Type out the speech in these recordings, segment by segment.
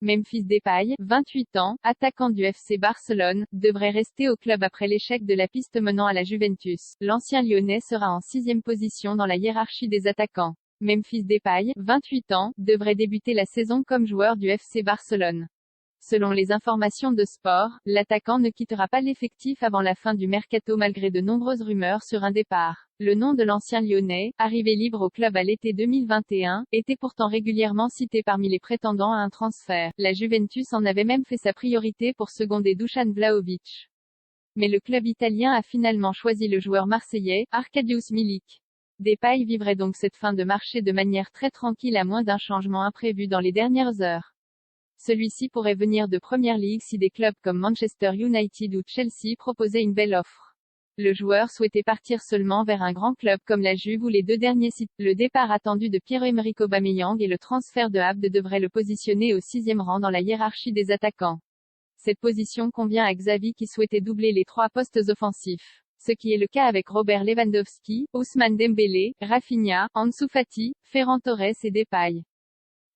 Memphis Depay, 28 ans, attaquant du FC Barcelone, devrait rester au club après l'échec de la piste menant à la Juventus. L'ancien Lyonnais sera en 6e position dans la hiérarchie des attaquants. Memphis Depay, 28 ans, devrait débuter la saison comme joueur du FC Barcelone. Selon les informations de Sport, l'attaquant ne quittera pas l'effectif avant la fin du mercato malgré de nombreuses rumeurs sur un départ. Le nom de l'ancien Lyonnais, arrivé libre au club à l'été 2021, était pourtant régulièrement cité parmi les prétendants à un transfert. La Juventus en avait même fait sa priorité pour seconder Dusan Vlahovic. Mais le club italien a finalement choisi le joueur marseillais, Arkadiusz Milik. Depay vivrait donc cette fin de marché de manière très tranquille à moins d'un changement imprévu dans les dernières heures. Celui-ci pourrait venir de Premier League si des clubs comme Manchester United ou Chelsea proposaient une belle offre. Le joueur souhaitait partir seulement vers un grand club comme la Juve ou les deux derniers sites. Le départ attendu de Pierre-Emerick Aubameyang et le transfert de Abde devraient le positionner au 6e rang dans la hiérarchie des attaquants. Cette position convient à Xavi qui souhaitait doubler les 3 postes offensifs. Ce qui est le cas avec Robert Lewandowski, Ousmane Dembélé, Rafinha, Ansu Fati, Ferran Torres et Depay.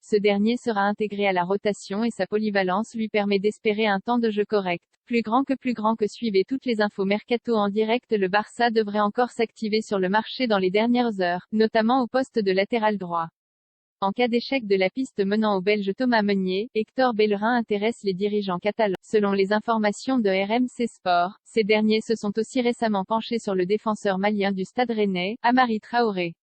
Ce dernier sera intégré à la rotation et sa polyvalence lui permet d'espérer un temps de jeu correct. Plus grand que suivez toutes les infos mercato en direct. Le Barça devrait encore s'activer sur le marché dans les dernières heures, notamment au poste de latéral droit. En cas d'échec de la piste menant au Belge Thomas Meunier, Hector Bellerin intéresse les dirigeants catalans. Selon les informations de RMC Sport, ces derniers se sont aussi récemment penchés sur le défenseur malien du Stade Rennais, Amari Traoré.